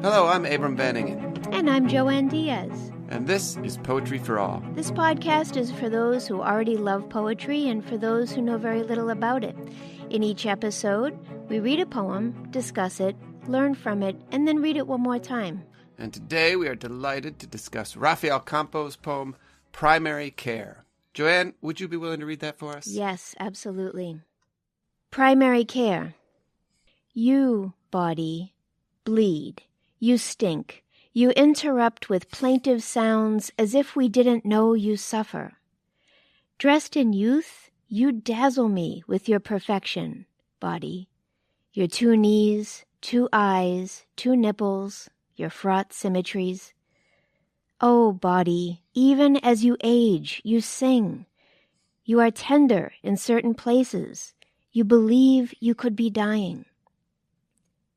Hello, I'm Abram Vanningen. And I'm Joanne Diaz. And this is Poetry for All. This podcast is for those who already love poetry and for those who know very little about it. In each episode, we read a poem, discuss it, learn from it, and then read it one more time. And today we are delighted to discuss Rafael Campo's poem, Primary Care. Joanne, would you be willing to read that for us? Yes, absolutely. Primary care. You, body, bleed. You stink. You interrupt with plaintive sounds as if we didn't know you suffer. Dressed in youth, you dazzle me with your perfection, body. Your 2 knees, 2 eyes, 2 nipples, your fraught symmetries. Oh, body, even as you age, you sing. You are tender in certain places. You believe you could be dying.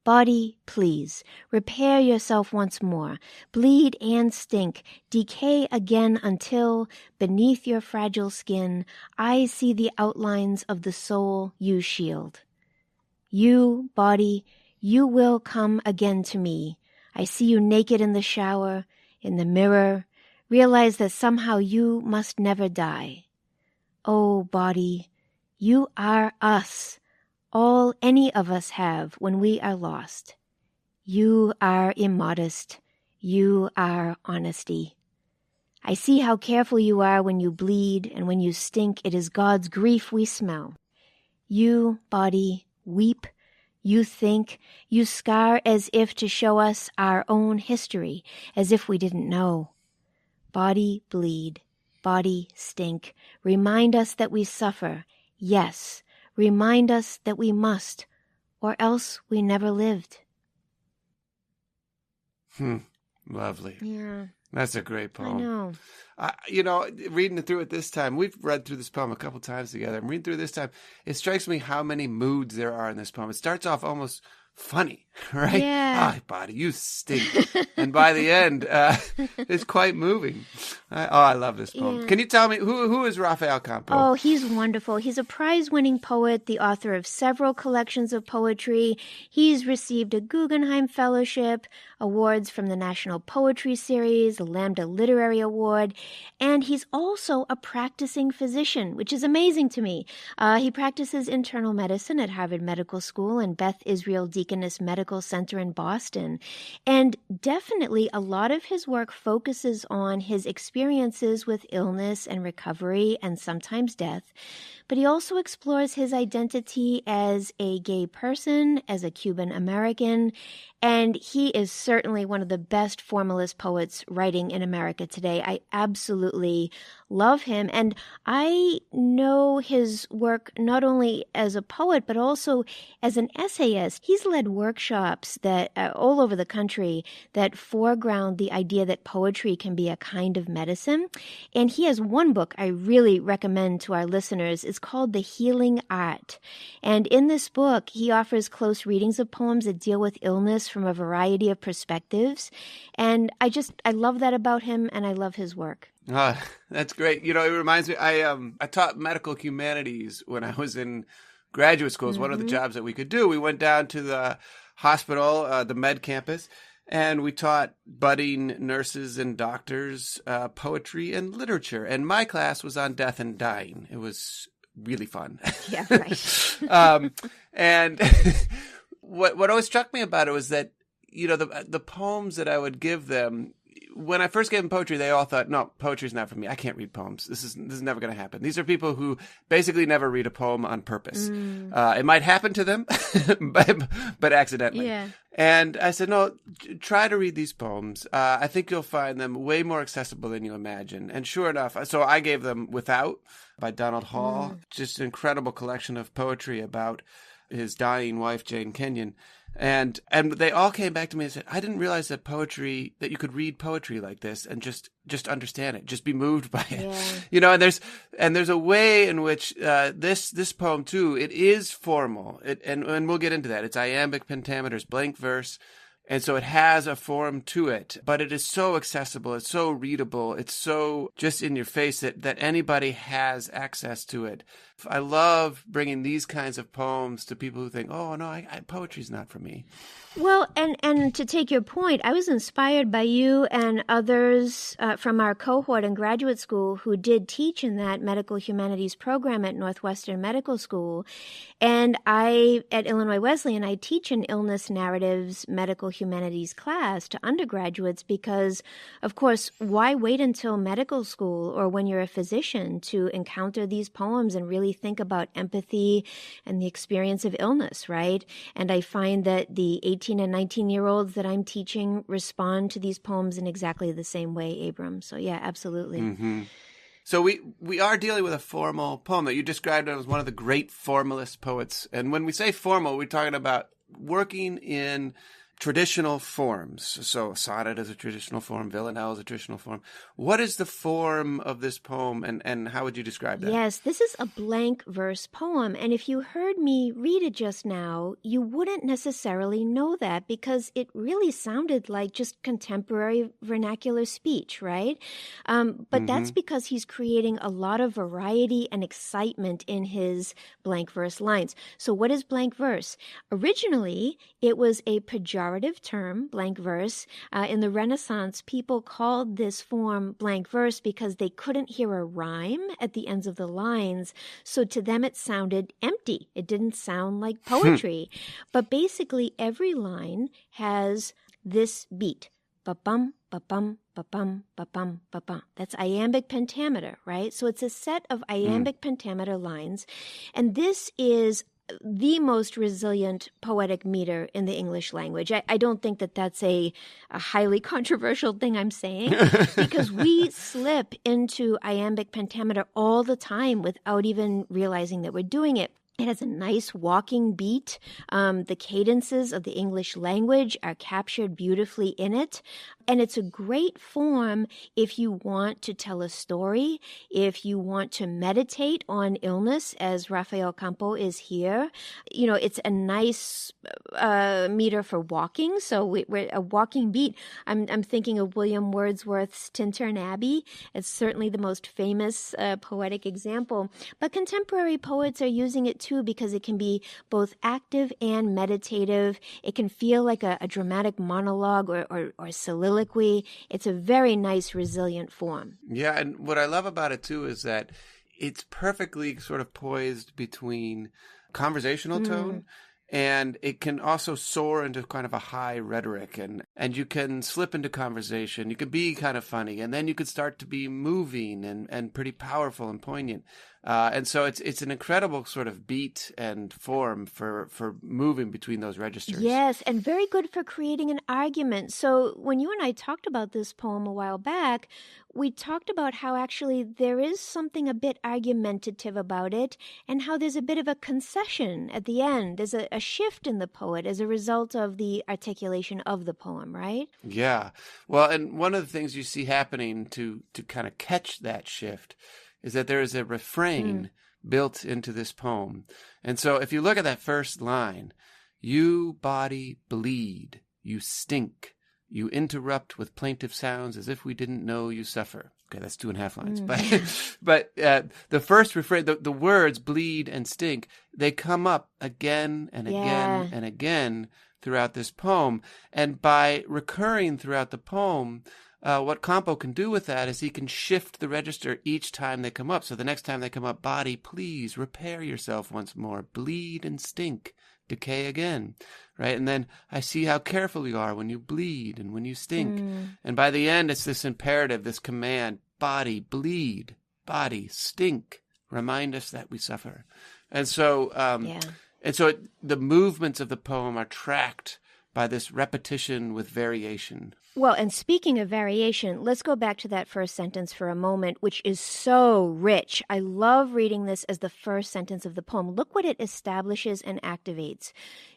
Body, please, repair yourself once more. Bleed and stink, decay again until, beneath your fragile skin, I see the outlines of the soul you shield. You, body, you will come again to me. I see you naked in the shower, in the mirror. Realize that somehow you must never die. Oh, body, you are us. All any of us have when we are lost. You are immodest. You are honesty. I see how careful you are when you bleed, and when you stink, it is God's grief we smell. You, body, weep. You think. You scar as if to show us our own history, as if we didn't know. Body, bleed. Body, stink. Remind us that we suffer. Yes. Remind us that we must, or else we never lived. Lovely. Yeah. That's a great poem. I know. Reading it through it this time, we've read through this poem a couple times together. I'm reading through it this time. It strikes me how many moods there are in this poem. It starts off almost funny, right? Yeah. Ah, body, you stink. And by the end, it's quite moving. I love this poem. Yeah. Can you tell me, who is Rafael Campo? Oh, he's wonderful. He's a prize-winning poet, the author of several collections of poetry. He's received a Guggenheim Fellowship, awards from the National Poetry Series, a Lambda Literary Award, and he's also a practicing physician, which is amazing to me. He practices internal medicine at Harvard Medical School and Beth Israel Deaconess Medical Center in Boston. And definitely a lot of his work focuses on his experiences with illness and recovery and sometimes death. But he also explores his identity as a gay person, as a Cuban American, and he is certainly one of the best formalist poets writing in America today. I absolutely love him, and I know his work not only as a poet, but also as an essayist. He's led workshops that all over the country that foreground the idea that poetry can be a kind of medicine. And he has one book I really recommend to our listeners. It's called The Healing Art. And in this book, he offers close readings of poems that deal with illness from a variety of perspectives. And I love that about him, and I love his work. That's great. It reminds me, I taught medical humanities when I was in graduate school. It's one of the jobs that we could do. We went down to the hospital, the med campus, and we taught budding nurses and doctors poetry and literature. And my class was on death and dying. It was really fun. Yeah, right. And what always struck me about it was that, the poems that I would give them, when I first gave them poetry, they all thought, no, poetry's not for me. I can't read poems. This is never going to happen. These are people who basically never read a poem on purpose. It might happen to them, but accidentally. Yeah. And I said, no, try to read these poems. I think you'll find them way more accessible than you imagine. And sure enough, so I gave them Without by Donald Hall, just an incredible collection of poetry about his dying wife, Jane Kenyon. And they all came back to me and said, I didn't realize that you could read poetry like this and just understand it, just be moved by it. Yeah. And there's a way in which this poem too, it is formal. And we'll get into that. It's iambic pentameters, blank verse. And so it has a form to it, but it is so accessible. It's so readable. It's so just in your face that anybody has access to it I love bringing these kinds of poems to people who think, oh, no, poetry's not for me. Well, and to take your point, I was inspired by you and others from our cohort in graduate school who did teach in that medical humanities program at Northwestern Medical School. And at Illinois Wesleyan, I teach an illness narratives medical humanities class to undergraduates because, of course, why wait until medical school or when you're a physician to encounter these poems and really think about empathy and the experience of illness, right? And I find that the 18 and 19-year-olds that I'm teaching respond to these poems in exactly the same way, Abram. So, yeah, absolutely. Mm-hmm. So we are dealing with a formal poem that you described as one of the great formalist poets. And when we say formal, we're talking about working in traditional forms. So sonnet is a traditional form, villanelle is a traditional form. What is the form of this poem, and how would you describe that? Yes, this is a blank verse poem. And if you heard me read it just now, you wouldn't necessarily know that because it really sounded like just contemporary vernacular speech, right? But that's because he's creating a lot of variety and excitement in his blank verse lines. So what is blank verse? Originally, it was a pejorative term, blank verse. In the Renaissance, people called this form blank verse because they couldn't hear a rhyme at the ends of the lines. So to them, it sounded empty. It didn't sound like poetry. But basically, every line has this beat. Ba-bum, ba-bum, ba-bum, ba-bum, ba-bum. That's iambic pentameter, right? So it's a set of iambic pentameter lines. And this is the most resilient poetic meter in the English language. I don't think that that's a highly controversial thing I'm saying, because we slip into iambic pentameter all the time without even realizing that we're doing it. It has a nice walking beat. The cadences of the English language are captured beautifully in it. And it's a great form if you want to tell a story, if you want to meditate on illness, as Rafael Campo is here. You know, it's a nice meter for walking. So we're a walking beat. I'm thinking of William Wordsworth's Tintern Abbey. It's certainly the most famous poetic example. But contemporary poets are using it too because it can be both active and meditative. It can feel like a dramatic monologue or soliloquy. It's a very nice, resilient form. Yeah, and what I love about it, too, is that it's perfectly sort of poised between conversational tone and it can also soar into kind of a high rhetoric, and you can slip into conversation. You can be kind of funny, and then you could start to be moving and pretty powerful and poignant. And so it's an incredible sort of beat and form for moving between those registers. Yes, and very good for creating an argument. So when you and I talked about this poem a while back, we talked about how actually there is something a bit argumentative about it and how there's a bit of a concession at the end. There's a shift in the poet as a result of the articulation of the poem, right? Yeah. Well, and one of the things you see happening to kind of catch that shift is that there is a refrain built into this poem. And so if you look at that first line, you body bleed, you stink, you interrupt with plaintive sounds as if we didn't know you suffer. Okay, that's 2.5 lines. But the first refrain, the words bleed and stink, they come up again and again and again throughout this poem. And by recurring throughout the poem, what Campo can do with that is he can shift the register each time they come up. So the next time they come up, body, please repair yourself once more. Bleed and stink, decay again, right? And then I see how careful you are when you bleed and when you stink. And by the end, it's this imperative, this command, body, bleed, body, stink, remind us that we suffer. And so, the movements of the poem are tracked by this repetition with variation. Well, and speaking of variation, let's go back to that first sentence for a moment, which is so rich. I love reading this as the first sentence of the poem. Look what it establishes and activates.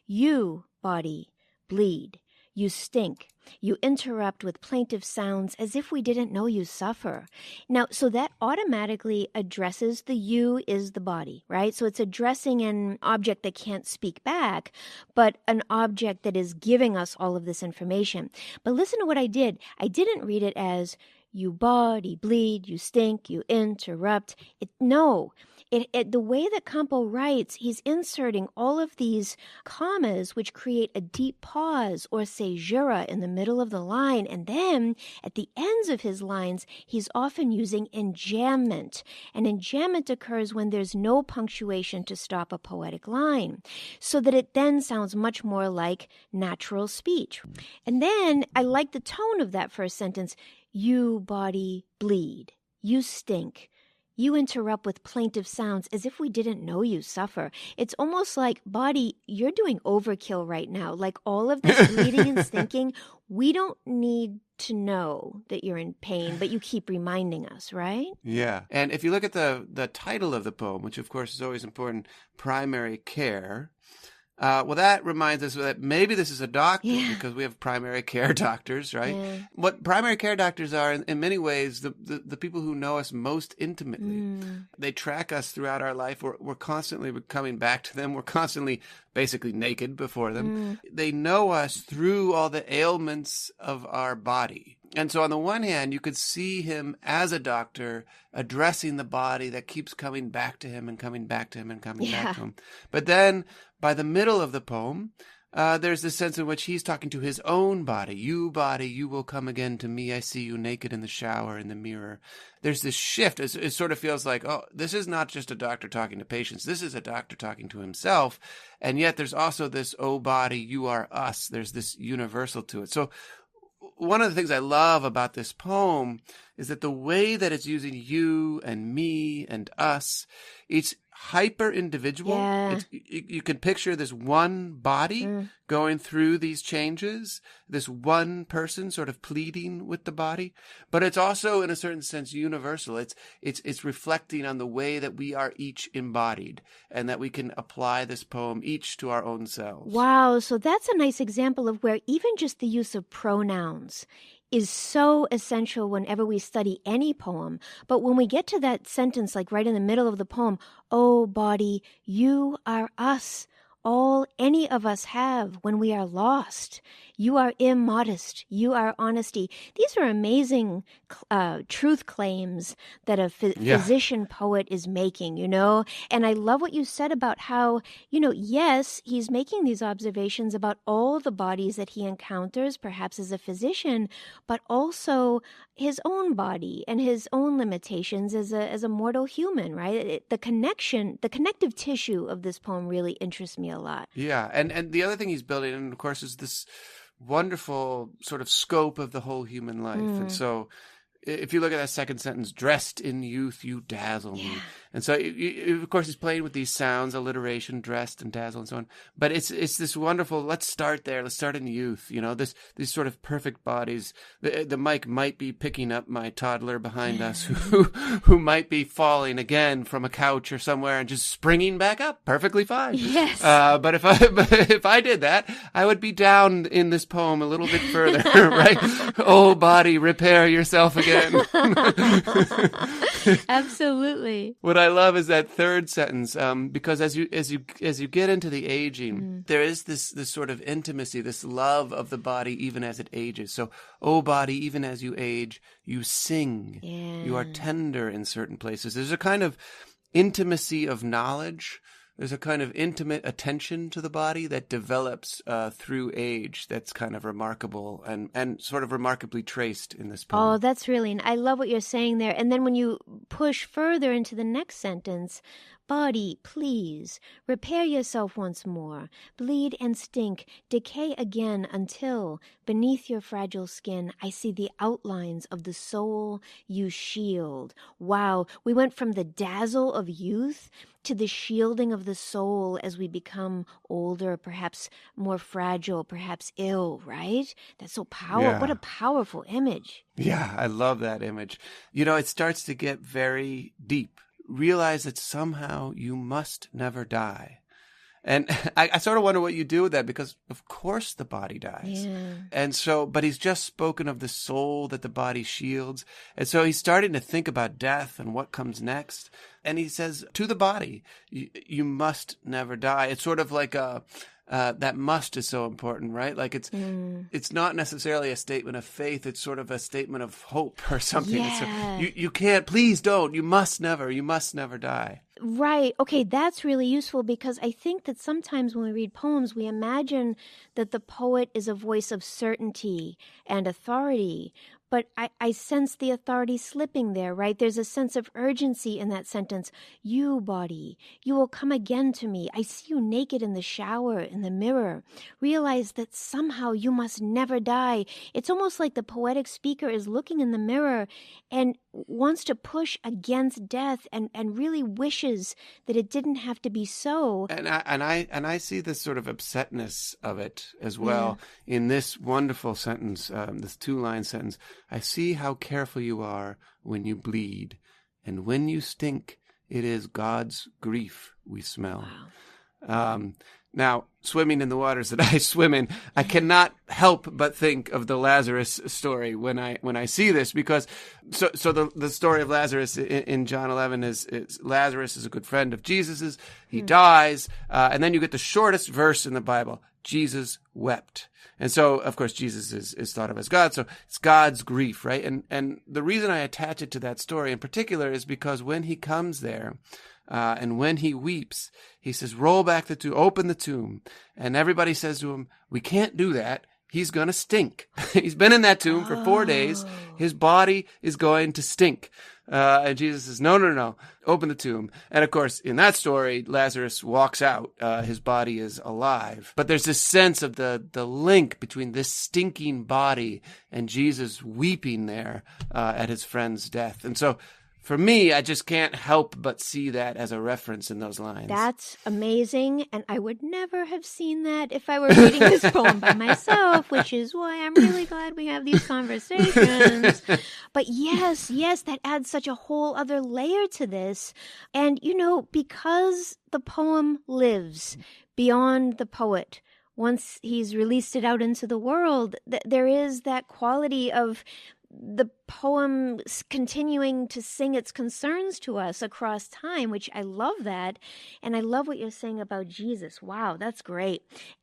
You, body, bleed. You stink. You interrupt with plaintive sounds as if we didn't know you suffer. Now, so that automatically addresses the you is the body, right? So it's addressing an object that can't speak back, but an object that is giving us all of this information. But listen to what I did. I didn't read it as you body, bleed, you stink, you interrupt. No. The way that Campo writes, he's inserting all of these commas which create a deep pause or caesura in the middle of the line. And then at the ends of his lines, he's often using enjambment. And enjambment occurs when there's no punctuation to stop a poetic line, so that it then sounds much more like natural speech. And then I like the tone of that first sentence. You, body, bleed. You stink. You interrupt with plaintive sounds as if we didn't know you suffer. It's almost like, body, you're doing overkill right now. Like all of this bleeding and stinking, we don't need to know that you're in pain, but you keep reminding us, right? Yeah. And if you look at the title of the poem, which of course is always important, Primary Care, well, that reminds us that maybe this is a doctor, because we have primary care doctors, right? Yeah. What primary care doctors are, in many ways, the people who know us most intimately. They track us throughout our life. We're constantly coming back to them. We're constantly basically naked before them. They know us through all the ailments of our body. And so on the one hand, you could see him as a doctor addressing the body that keeps coming back to him and coming back to him and coming back to him. But then by the middle of the poem, there's this sense in which he's talking to his own body. You, body, you will come again to me. I see you naked in the shower, in the mirror. There's this shift. It sort of feels like, oh, this is not just a doctor talking to patients. This is a doctor talking to himself. And yet there's also this, oh, body, you are us. There's this universal to it. So one of the things I love about this poem is that the way that it's using you and me and us, it's hyper individual. Yeah. You can picture this one body going through these changes, this one person sort of pleading with the body, but it's also in a certain sense universal. It's reflecting on the way that we are each embodied and that we can apply this poem each to our own selves. Wow. So that's a nice example of where even just the use of pronouns is so essential whenever we study any poem. But when we get to that sentence, like right in the middle of the poem, oh, body, you are us. All any of us have when we are lost. You are immodest. You are honesty. These are amazing truth claims that a physician poet is making, you know? And I love what you said about how, you know, yes, he's making these observations about all the bodies that he encounters, perhaps as a physician, but also his own body and his own limitations as a mortal human, right? The connective tissue of this poem really interests me a lot. Yeah, and the other thing he's building, and of course, is this wonderful sort of scope of the whole human life. And so if you look at that second sentence, dressed in youth, you dazzle me. And so, of course, he's playing with these sounds, alliteration, dressed and dazzle and so on. But it's this wonderful, let's start there. Let's start in youth. You know, these sort of perfect bodies. The mic might be picking up my toddler behind us who might be falling again from a couch or somewhere and just springing back up perfectly fine. Yes. But if I did that, I would be down in this poem a little bit further, right? Oh, body, repair yourself again. Absolutely. What I love is that third sentence, because as you get into the aging, there is this sort of intimacy, this love of the body even as it ages. So, oh body, even as you age, you sing. Yeah. You are tender in certain places. There's a kind of intimacy of knowledge. There's a kind of intimate attention to the body that develops through age that's kind of remarkable and sort of remarkably traced in this poem. Oh, that's really, I love what you're saying there. And then when you push further into the next sentence, body, please, repair yourself once more, bleed and stink, decay again until, beneath your fragile skin, I see the outlines of the soul you shield. Wow, we went from the dazzle of youth to the shielding of the soul as we become older, perhaps more fragile, perhaps ill, right? That's so powerful. Yeah. What a powerful image. Yeah, I love that image. You know, it starts to get very deep. Realize that somehow you must never die. And I sort of wonder what you do with that, because of course the body dies. Yeah. And so, but he's just spoken of the soul that the body shields. And so he's starting to think about death and what comes next. And he says, to the body, you must never die. It's sort of like that must is so important, right? Like it's not necessarily a statement of faith. It's sort of a statement of hope or something. Yeah. You can't, please don't, you must never die. Right. Okay, that's really useful because I think that sometimes when we read poems, we imagine that the poet is a voice of certainty and authority. But I sense the authority slipping there, right? There's a sense of urgency in that sentence. You, body, you will come again to me. I see you naked in the shower, in the mirror. Realize that somehow you must never die. It's almost like the poetic speaker is looking in the mirror and wants to push against death and really wishes that it didn't have to be so. And I see this sort of upsetness of it as well in this wonderful sentence, this 2-line sentence. I see how careful you are when you bleed, and when you stink, it is God's grief we smell. Wow. Now, swimming in the waters that I swim in, I cannot help but think of the Lazarus story when I see this, because so the story of Lazarus in John 11 is Lazarus is a good friend of Jesus's. He dies, and then you get the shortest verse in the Bible. Jesus wept. And so, of course, Jesus is thought of as God. So it's God's grief, right? And the reason I attach it to that story in particular is because when he comes there, and when he weeps, he says, roll back the tomb, open the tomb. And everybody says to him, we can't do that. He's going to stink. He's been in that tomb for 4 days. His body is going to stink. And Jesus says, no, open the tomb. And of course, in that story, Lazarus walks out. His body is alive. But there's this sense of the link between this stinking body and Jesus weeping there at his friend's death. And so, for me, I just can't help but see that as a reference in those lines. That's amazing, and I would never have seen that if I were reading this poem by myself, which is why I'm really glad we have these conversations. But yes, that adds such a whole other layer to this. And, because the poem lives beyond the poet, once he's released it out into the world, there is that quality of the poem continuing to sing its concerns to us across time, which I love that. And I love what you're saying about Jesus. Wow, that's great.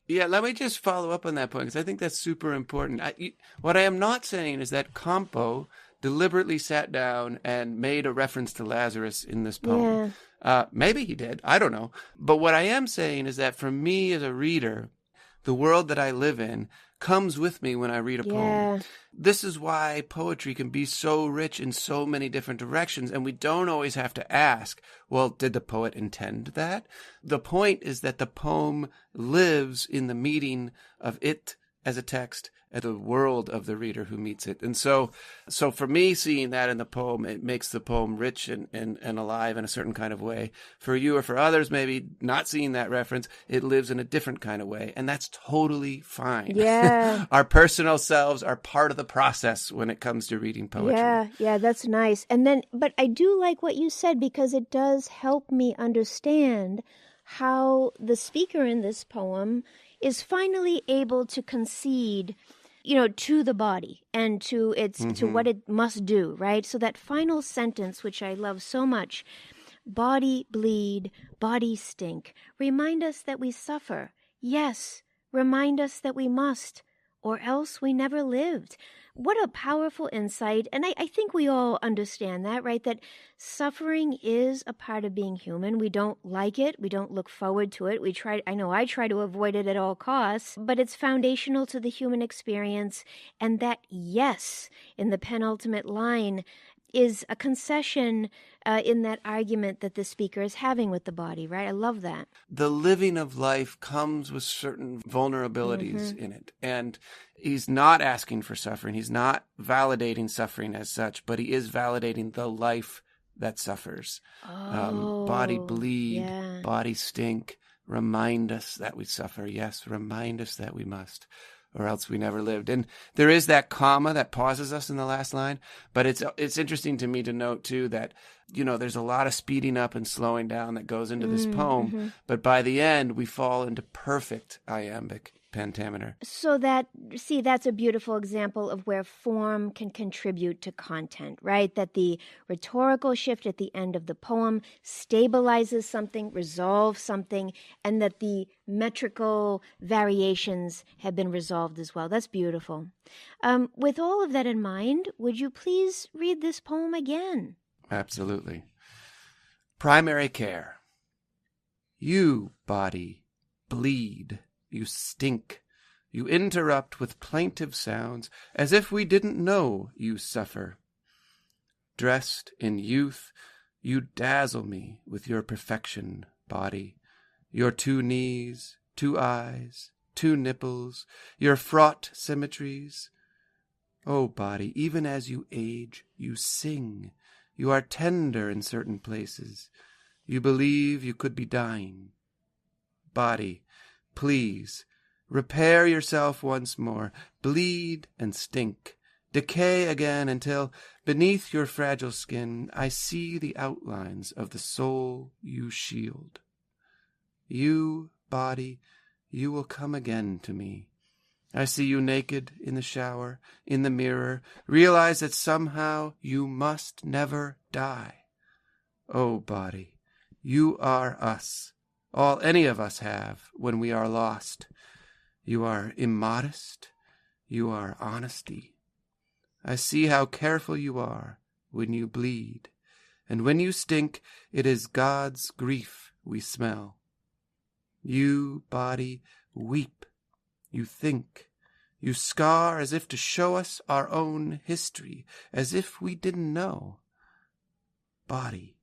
Yeah, let me just follow up on that point, because I think that's super important. What I am not saying is that Campo deliberately sat down and made a reference to Lazarus in this poem. Yeah. Maybe he did. I don't know. But what I am saying is that for me as a reader, the world that I live in comes with me when I read a poem. This is why poetry can be so rich in so many different directions, and we don't always have to ask, well, did the poet intend that? The point is that the poem lives in the meeting of it as a text and the world of the reader who meets it. And so for me, seeing that in the poem, it makes the poem rich and alive in a certain kind of way. For you or for others, maybe not seeing that reference, it lives in a different kind of way. And that's totally fine. Yeah. Our personal selves are part of the process when it comes to reading poetry. Yeah, that's nice. And then, but I do like what you said, because it does help me understand how the speaker in this poem is finally able to concede, to the body and to to what it must do, right? So that final sentence, which I love so much, body bleed, body stink, remind us that we suffer. Yes, remind us that we must, or else we never lived. What a powerful insight. And I think we all understand that, right? That suffering is a part of being human. We don't like it. We don't look forward to it. I try to avoid it at all costs, but it's foundational to the human experience. And that yes, in the penultimate line, is a concession in that argument that the speaker is having with the body, right? I love that. The living of life comes with certain vulnerabilities in it. And he's not asking for suffering. He's not validating suffering as such, but he is validating the life that suffers. Body bleed, body stink. Remind us that we suffer. Yes, remind us that we must, or else we never lived. And there is that comma that pauses us in the last line. But it's interesting to me to note, too, that, there's a lot of speeding up and slowing down that goes into this poem. But by the end, we fall into perfect iambic pentameter. So that's a beautiful example of where form can contribute to content, right? That the rhetorical shift at the end of the poem stabilizes something, resolves something, and that the metrical variations have been resolved as well. That's beautiful. With all of that in mind, would you please read this poem again? Absolutely. Primary care. You, body, bleed. You stink. You interrupt with plaintive sounds, as if we didn't know you suffer. Dressed in youth, you dazzle me with your perfection, body. Your 2 knees, 2 eyes, 2 nipples, your fraught symmetries. Oh, body, even as you age, you sing. You are tender in certain places. You believe you could be dying. Body, please, repair yourself once more. Bleed and stink. Decay again until, beneath your fragile skin, I see the outlines of the soul you shield. You, body, you will come again to me. I see you naked in the shower, in the mirror, realize that somehow you must never die. Oh, body, you are us, all any of us have when we are lost. You are immodest, you are honesty. I see how careful you are when you bleed, and when you stink, it is God's grief we smell. You, body, weep. You think. You scar as if to show us our own history, as if we didn't know. Body,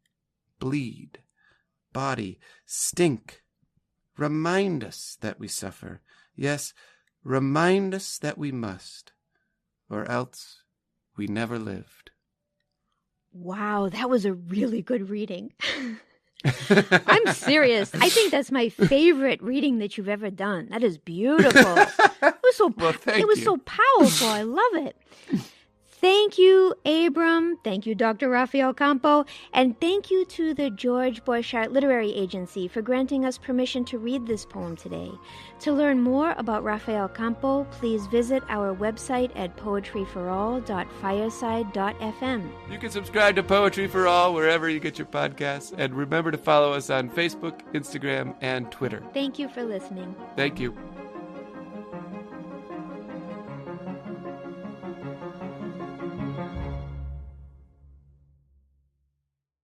bleed. Body, stink. Remind us that we suffer. Yes, remind us that we must, or else we never lived. Wow, that was a really good reading. I'm serious. I think that's my favorite reading that you've ever done. That is beautiful. It was so so powerful. I love it. Thank you, Abram. Thank you, Dr. Rafael Campo. And thank you to the Georges Borchardt Literary Agency for granting us permission to read this poem today. To learn more about Rafael Campo, please visit our website at poetryforall.fireside.fm. You can subscribe to Poetry for All wherever you get your podcasts. And remember to follow us on Facebook, Instagram, and Twitter. Thank you for listening. Thank you.